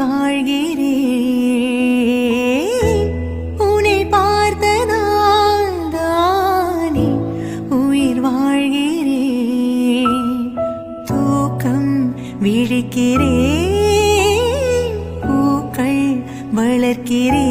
வாழ்கிறேன். உன்னை பார்த்ததால் தானே உயிர் வாழ்கிறேன். தூக்கம் விழிக்கிறேன், பூக்கள் வளர்க்கிறேன்.